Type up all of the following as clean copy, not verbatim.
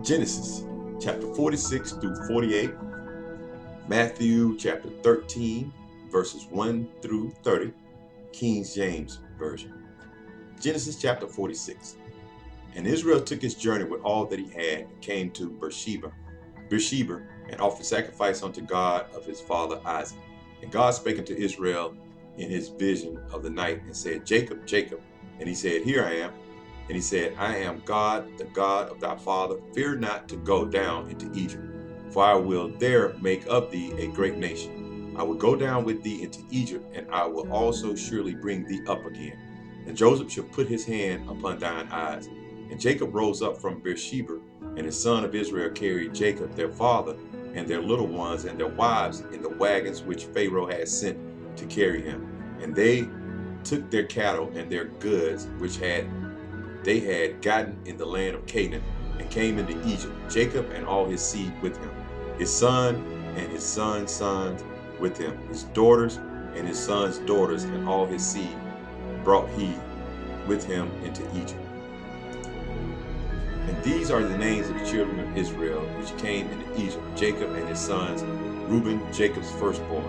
Genesis chapter 46 through 48, Matthew chapter 13, verses 1 through 30, King James Version. Genesis chapter 46. And Israel took his journey with all that he had and came to Beersheba, and offered sacrifice unto God of his father Isaac. And God spake unto Israel in his vision of the night, and said, Jacob, Jacob. And he said, Here I am. And he said, I am God, the God of thy father. Fear not to go down into Egypt, for I will there make of thee a great nation. I will go down with thee into Egypt, and I will also surely bring thee up again. And Joseph shall put his hand upon thine eyes. And Jacob rose up from Beersheba, and his son of Israel carried Jacob their father, and their little ones, and their wives in the wagons which Pharaoh had sent to carry him. And they took their cattle and their goods which they had gotten in the land of Canaan, and came into Egypt, Jacob and all his seed with him, his son and his son's sons with him, his daughters and his sons' daughters, and all his seed brought he with him into Egypt. And these are the names of the children of Israel which came into Egypt, Jacob and his sons, Reuben, Jacob's firstborn.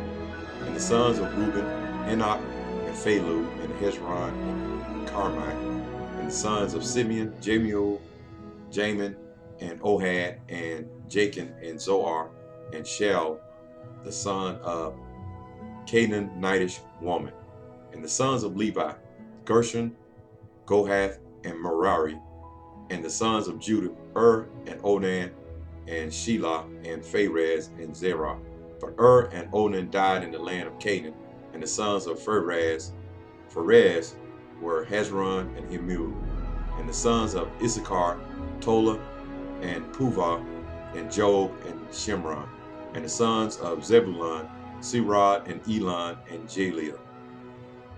And the sons of Reuben, Enoch, and Phalu, and Hezron, and Carmi. And the sons of Simeon, Jemuel, Jamin, and Ohad, and Jachin, and Zoar, and Shel, the son of Canaanitish woman. And the sons of Levi, Gershon, Kohath, and Merari. And the sons of Judah, and Onan, and Shelah, and Pharez, and Zerah. But and Onan died in the land of Canaan. And the sons of Pharez were Hezron and Hamul. And the sons of Issachar, Tola, and Puvah, and Job, and Shimron. And the sons of Zebulun, Sirad, and Elon, and Jaliel.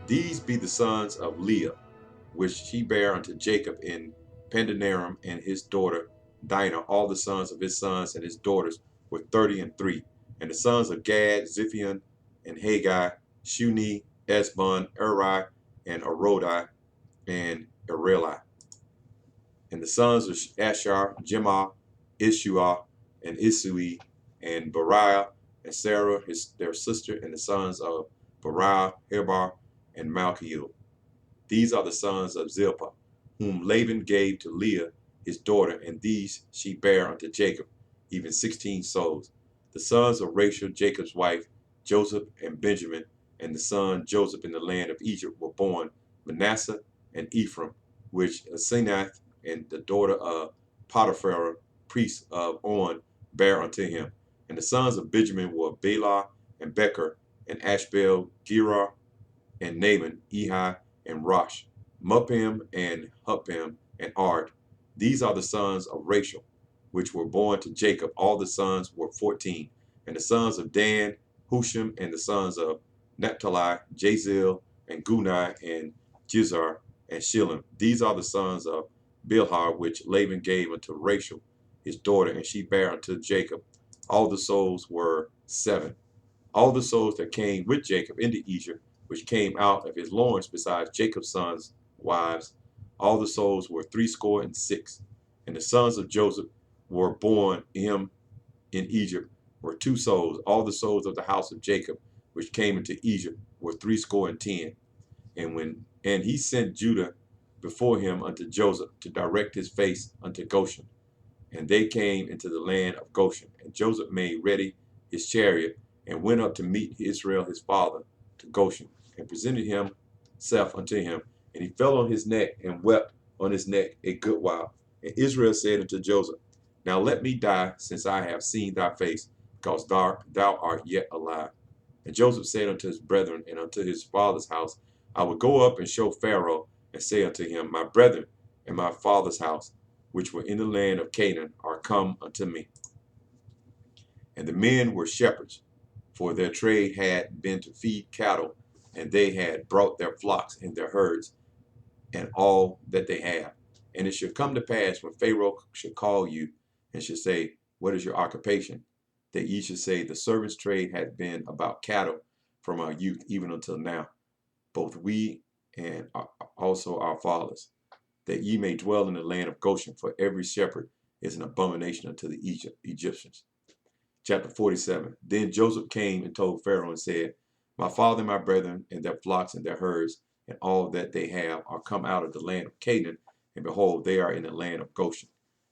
These be the sons of Leah, which she bare unto Jacob in Pandanaram, and his daughter Dinah. All the sons of his sons and his daughters were 33. And the sons of Gad, Ziphion, and Haggai, Shuni, Esbon, Eri, and Arodi, and Areli. And the sons of Asher, Jemah, Ishua, and Isui, and Bariah, and Sarah, their sister, and the sons of Bariah, Heber, and Malchiel. These are the sons of Zilpah, whom Laban gave to Leah his daughter, and these she bare unto Jacob, even 16 souls. The sons of Rachel, Jacob's wife, Joseph and Benjamin, and the son Joseph in the land of Egypt were born Manasseh and Ephraim, which Asenath and the daughter of Potiphar, priest of On, bare unto him. And the sons of Benjamin were Bela and Becher, and Ashbel, Gerar, and Naaman, Ehi, and Rosh, Muppim, and Huppim, and Ard. These are the sons of Rachel, which were born to Jacob. All the sons were 14. And the sons of Dan, Hushim, and the sons of Naphtali, Jazeel, and Guni, and Jizar, and Shillim. These are the sons of Bilhah, which Laban gave unto Rachel, his daughter, and she bare unto Jacob. All the souls were 7. All the souls that came with Jacob into Egypt, which came out of his loins, besides Jacob's sons' wives, all the souls were 66. And the sons of Joseph were born him in Egypt were 2 souls. All the souls of the house of Jacob, which came into Egypt, were 70. And he sent Judah before him unto Joseph to direct his face unto Goshen. And they came into the land of Goshen. And Joseph made ready his chariot, and went up to meet Israel his father to Goshen, and presented himself unto him. And he fell on his neck, and wept on his neck a good while. And Israel said unto Joseph, Now let me die, since I have seen thy face, because thou art yet alive. And Joseph said unto his brethren and unto his father's house, I will go up and show Pharaoh, and say unto him, My brethren and my father's house, which were in the land of Canaan, are come unto me. And the men were shepherds, for their trade had been to feed cattle, and they had brought their flocks and their herds, and all that they have. And it shall come to pass, when Pharaoh shall call you, and shall say, What is your occupation? That ye shall say, The servant's trade hath been about cattle from our youth even until now, both we and also our fathers, that ye may dwell in the land of Goshen. For every shepherd is an abomination unto the Egyptians. Chapter 47. Then Joseph came and told Pharaoh and said, my father and my brethren and their flocks and their herds and all that they have are come out of the land of Canaan, and behold, they are in the land of Goshen.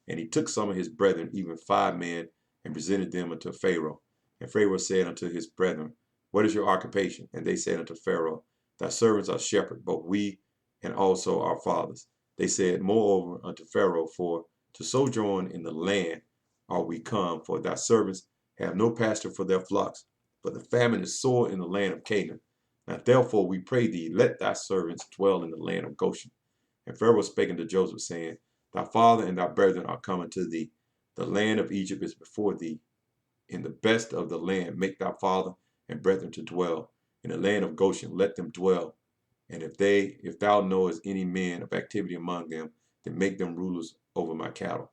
And he took some of his brethren, even 5 men, and presented them unto Pharaoh. And Pharaoh said unto his brethren, what is your occupation? And they said unto Pharaoh, thy servants are shepherds, both we and also our fathers. They said moreover unto Pharaoh, for to sojourn in the land are we come, for thy servants have no pasture for their flocks, but the famine is sore in the land of Canaan. Now therefore we pray thee, let thy servants dwell in the land of Goshen. And Pharaoh spake unto Joseph, saying, thy father and thy brethren are coming to thee. The land of Egypt is before thee. In the best of the land make thy father and brethren to dwell. In the land of Goshen let them dwell. And if thou knowest any men of activity among them, then make them rulers over my cattle.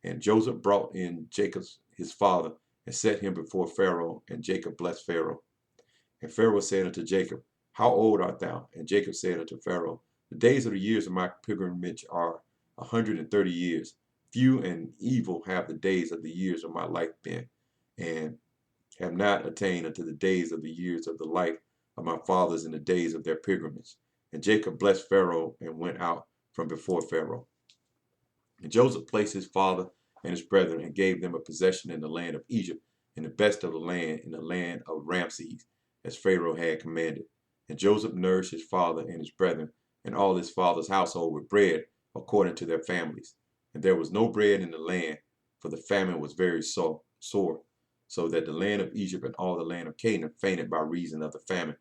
And Joseph brought in Jacob his father, and set him before Pharaoh, and Jacob blessed Pharaoh. And Pharaoh said unto Jacob, how old art thou? And Jacob said unto Pharaoh, the days of the years of my pilgrimage are 130 years. Few and evil have the days of the years of my life been, and have not attained unto the days of the years of the life of my fathers in the days of their pilgrimage. And Jacob blessed Pharaoh and went out from before Pharaoh. And Joseph placed his father and his brethren and gave them a possession in the land of Egypt, in the best of the land, in the land of Ramses, as Pharaoh had commanded. And Joseph nourished his father and his brethren and all his father's household with bread according to their families. And there was no bread in the land, for the famine was very sore, so that the land of Egypt and all the land of Canaan fainted by reason of the famine.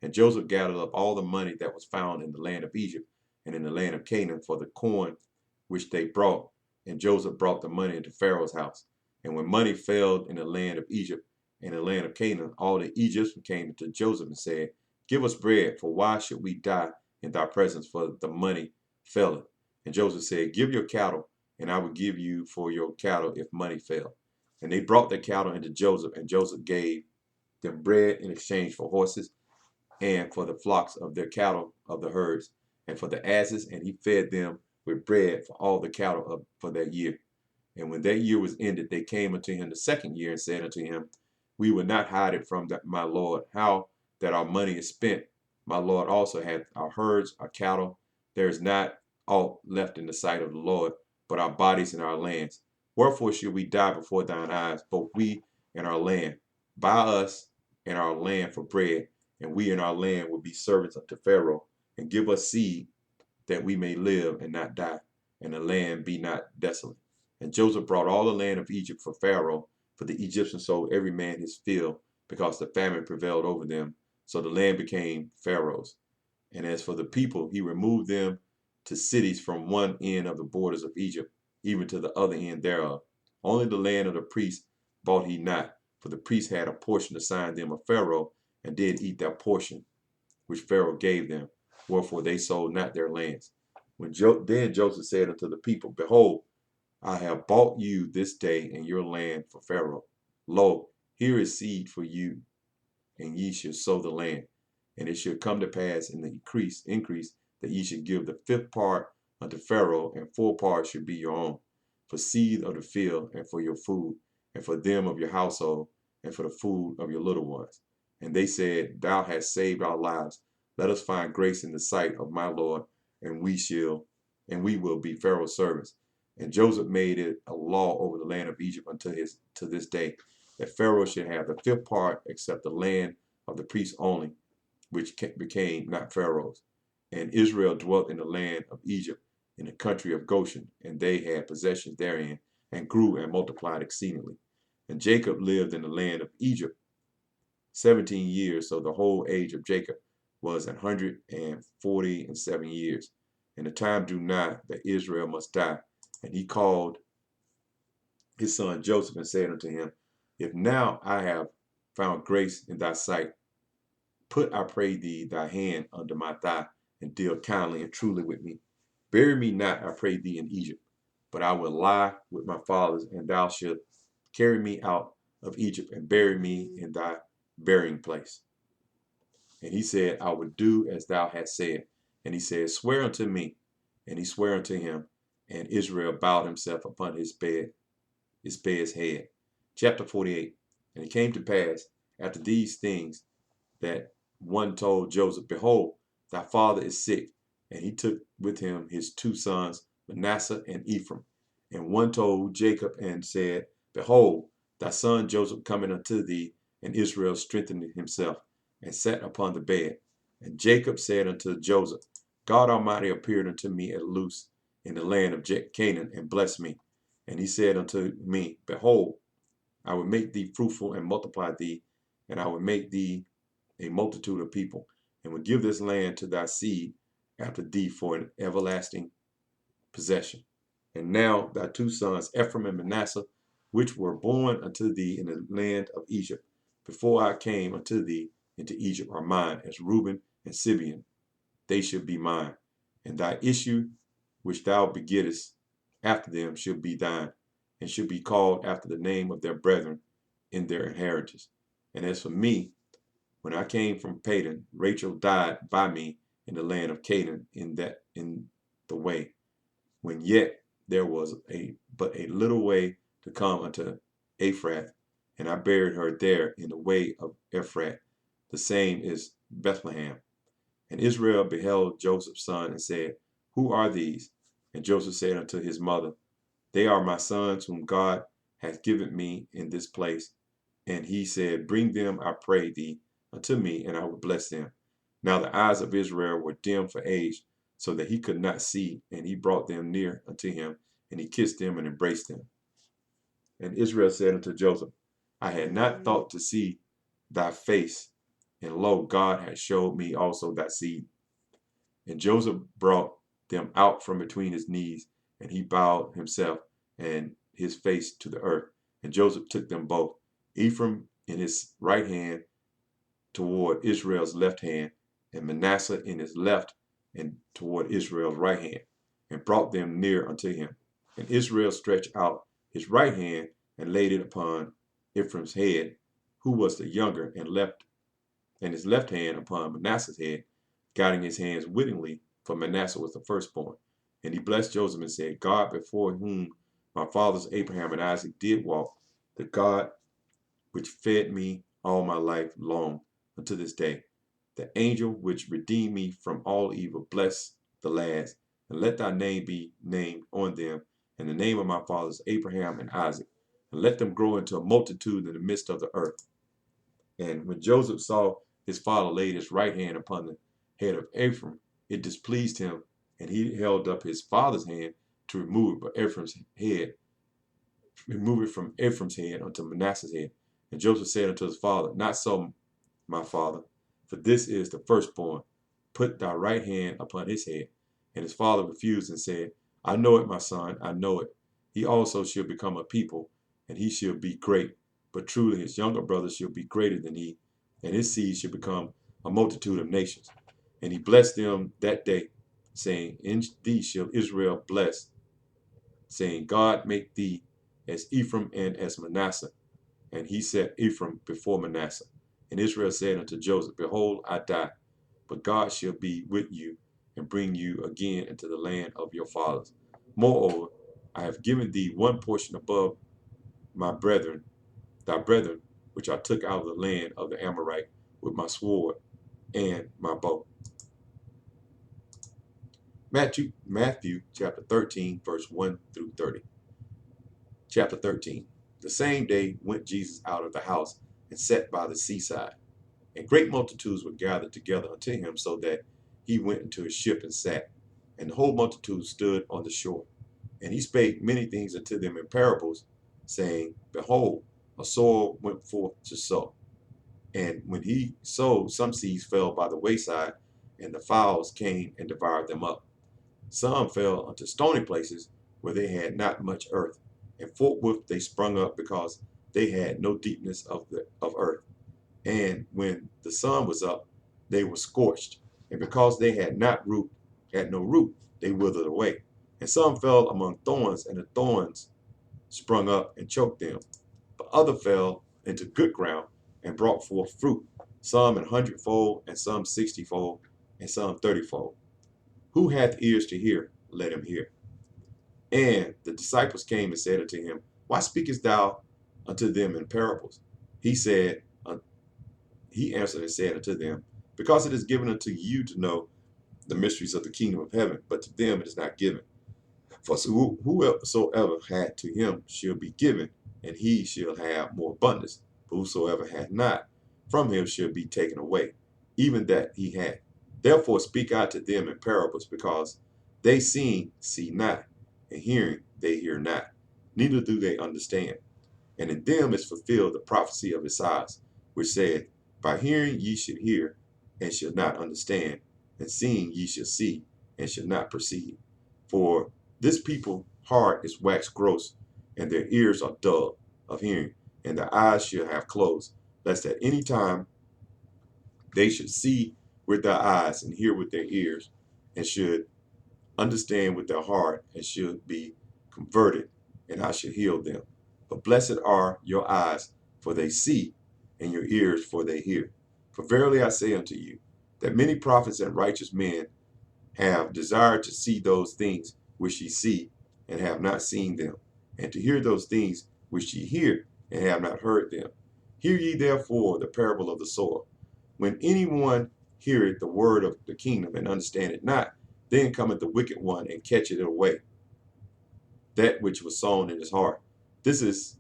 And Joseph gathered up all the money that was found in the land of Egypt and in the land of Canaan for the corn which they brought. And Joseph brought the money into Pharaoh's house. And when money failed in the land of Egypt and the land of Canaan, all the Egyptians came to Joseph and said, give us bread, for why should we die in thy presence, for the money faileth? And Joseph said, give your cattle, and I will give you for your cattle if money fail. And they brought their cattle into Joseph, and Joseph gave them bread in exchange for horses and for the flocks of their cattle of the herds, and for the asses, and he fed them with bread for all the cattle for that year. And when that year was ended, they came unto him the second year and said unto him, we will not hide it from my Lord, how that our money is spent. My Lord also hath our herds, our cattle. There is not aught left in the sight of the Lord, but our bodies and our lands. Wherefore should we die before thine eyes, both we and our land? Buy us and our land for bread, and we and our land will be servants unto Pharaoh, and give us seed that we may live and not die, and the land be not desolate. And Joseph brought all the land of Egypt for Pharaoh, for the Egyptians sold every man his field, because the famine prevailed over them. So the land became Pharaoh's. And as for the people, he removed them to cities from one end of the borders of Egypt, even to the other end thereof. Only the land of the priests bought he not, for the priests had a portion assigned them of Pharaoh, and did eat their portion, which Pharaoh gave them. Wherefore they sold not their lands. Then Joseph said unto the people, behold, I have bought you this day and your land for Pharaoh. Lo, here is seed for you, and ye shall sow the land. And it shall come to pass in the increase that ye should give the 5th part unto Pharaoh, and 4 parts should be your own, for seed of the field, and for your food, and for them of your household, and for the food of your little ones. And they said, thou hast saved our lives. Let us find grace in the sight of my Lord, and we will be Pharaoh's servants. And Joseph made it a law over the land of Egypt to this day, that Pharaoh should have the 5th part, except the land of the priests only, which became not Pharaoh's. And Israel dwelt in the land of Egypt, in the country of Goshen, and they had possessions therein, and grew and multiplied exceedingly. And Jacob lived in the land of Egypt 17 years, so the whole age of Jacob was 147 years. And the time drew nigh that Israel must die. And he called his son Joseph and said unto him, if now I have found grace in thy sight, put, I pray thee, thy hand under my thigh, and deal kindly and truly with me. Bury me not, I pray thee, in Egypt, but I will lie with my fathers, and thou shalt carry me out of Egypt, and bury me in thy burying place. And he said, I will do as thou hast said. And he said, swear unto me. And he sware unto him. And Israel bowed himself upon his bed's head. Chapter 48. And it came to pass after these things that one told Joseph, Behold, thy father is sick. And he took with him his two sons, Manasseh and Ephraim. And one told Jacob and said, Behold, thy son Joseph coming unto thee. And Israel strengthened himself and sat upon the bed. And Jacob said unto Joseph, God Almighty appeared unto me at Luz in the land of Canaan and blessed me. And he said unto me, Behold, I will make thee fruitful and multiply thee, and I will make thee a multitude of people, and will give this land to thy seed after thee for an everlasting possession. And now thy two sons, Ephraim and Manasseh, which were born unto thee in the land of Egypt, before I came unto thee into Egypt, are mine, as Reuben and Simeon. They should be mine. And thy issue, which thou begettest after them, shall be thine, and shall be called after the name of their brethren in their inheritance. And as for me, when I came from Padan, Rachel died by me in the land of Canaan in the way, when yet there was but a little way to come unto Ephrath, and I buried her there in the way of Ephrath, the same is Bethlehem. And Israel beheld Joseph's son and said, Who are these? And Joseph said unto his mother, They are my sons whom God hath given me in this place. And he said, Bring them, I pray thee, unto me, and I will bless them. Now the eyes of Israel were dim for age, so that he could not see, and he brought them near unto him, and he kissed them and embraced them. And Israel said unto Joseph, I had not thought to see thy face, and lo, God hath showed me also thy seed. And Joseph brought them out from between his knees, and he bowed himself and his face to the earth. And Joseph took them both, Ephraim in his right hand toward Israel's left hand, and Manasseh in his left and toward Israel's right hand, and brought them near unto him. And Israel stretched out his right hand and laid it upon Ephraim's head, who was the younger, and his left hand upon Manasseh's head, guiding his hands wittingly, for Manasseh was the firstborn. And he blessed Joseph and said, God before whom my fathers Abraham and Isaac did walk, the God which fed me all my life long unto this day, the angel which redeemed me from all evil, bless the lads, and let thy name be named on them, and the name of my fathers Abraham and Isaac, and let them grow into a multitude in the midst of the earth. And when Joseph saw his father laid his right hand upon the head of Ephraim, it displeased him, and he held up his father's hand to remove it, but remove it from Ephraim's head unto Manasseh's head. And Joseph said unto his father, Not so, my father, for this is the firstborn. Put thy right hand upon his head. And his father refused and said, I know it, my son, I know it. He also shall become a people, and he shall be great. But truly his younger brother shall be greater than he, and his seed shall become a multitude of nations. And he blessed them that day, saying, In thee shall Israel bless, saying, God make thee as Ephraim and as Manasseh. And he set Ephraim before Manasseh. And Israel said unto Joseph, Behold, I die, but God shall be with you, and bring you again into the land of your fathers. Moreover, I have given thee one portion above my brethren, thy brethren, which I took out of the land of the Amorite with my sword and my bow. Matthew chapter 13, verse 1 through 30. Chapter 13. The same day went Jesus out of the house and sat by the seaside. And great multitudes were gathered together unto him, so that he went into his ship and sat. And the whole multitude stood on the shore. And he spake many things unto them in parables, saying, Behold, a sower went forth to sow. And when he sowed, some seeds fell by the wayside, and the fowls came and devoured them up. Some fell unto stony places, where they had not much earth, and forthwith they sprung up, because they had no deepness of earth. And when the sun was up, they were scorched, and because they had no root, they withered away. And some fell among thorns, and the thorns sprung up and choked them. But other fell into good ground and brought forth fruit, some an hundredfold, and some 60-fold, and some 30-fold. Who hath ears to hear, let him hear. And the disciples came and said unto him, Why speakest thou unto them in parables? He said, he answered and said unto them, Because it is given unto you to know the mysteries of the kingdom of heaven, but to them it is not given. For whosoever had to him shall be given, and he shall have more abundance. But whosoever had not, from him shall be taken away, even that he had. Therefore speak I to them in parables, because they seeing see not, and hearing they hear not, neither do they understand. And in them is fulfilled the prophecy of Isaiah, which said, By hearing ye should hear, and shall not understand, and seeing ye shall see, and shall not perceive. For this people heart is waxed gross, and their ears are dull of hearing, and their eyes shall have closed, lest at any time they should see with their eyes, and hear with their ears, and should understand with their heart, and should be converted, and I should heal them. But blessed are your eyes, for they see, and your ears, for they hear. For verily I say unto you, that many prophets and righteous men have desired to see those things which ye see, and have not seen them, and to hear those things which ye hear, and have not heard them. Hear ye therefore the parable of the sower. When anyone heareth the word of the kingdom, and understand it not, then cometh the wicked one, and catcheth it away, that which was sown in his heart. This is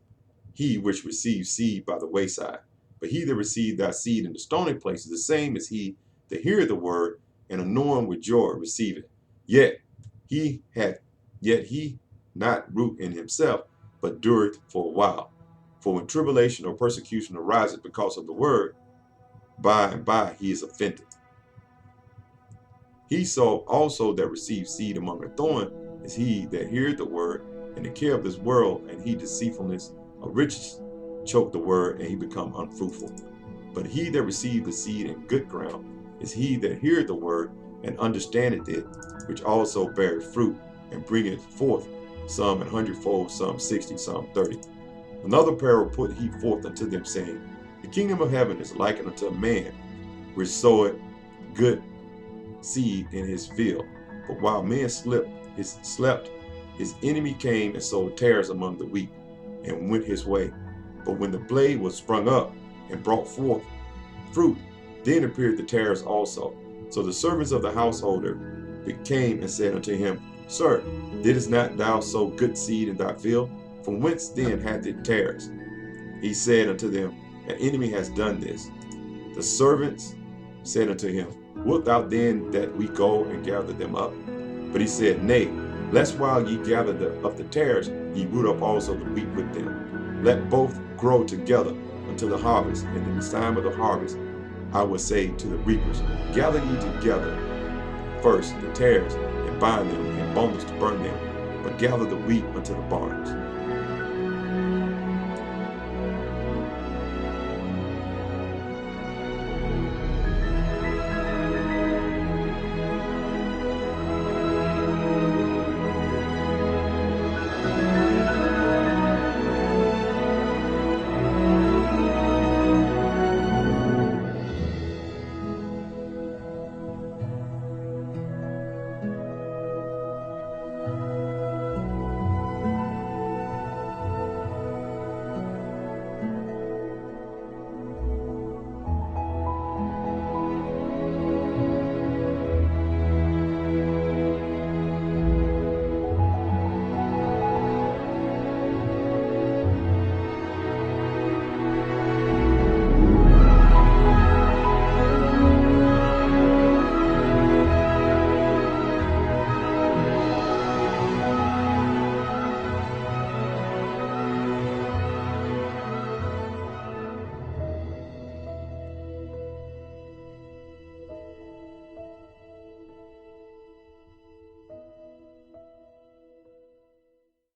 he which receives seed by the wayside. But he that received that seed in the stony place is the same as he that heareth the word, and knowing with joy receive it. Yet he not root in himself, but dureth for a while. For when tribulation or persecution arises because of the word, by and by he is offended. He also that receives seed among a thorn is he that heareth the word, and the care of this world, and he deceitfulness of riches choke the word, and he become unfruitful. But he that received the seed in good ground is he that heareth the word, and understandeth it, which also beareth fruit, and bringeth forth some an hundredfold, some 60, some 30. Another parable put he forth unto them, saying, The kingdom of heaven is likened unto a man which sowed good seed in his field. But while men slept, his enemy came and sowed tares among the wheat, and went his way. But when the blade was sprung up and brought forth fruit, then appeared the tares also. So the servants of the householder came and said unto him, Sir, didst not thou sow good seed in thy field? From whence then hath it tares? He said unto them, An enemy has done this. The servants said unto him, Wilt thou then that we go and gather them up? But he said, Nay, lest while ye gather up the tares, ye root up also the wheat with them. Let both grow together until the harvest, and in the time of the harvest I will say to the reapers, Gather ye together first the tares, and bind them in bundles to burn them, but gather the wheat unto the barns.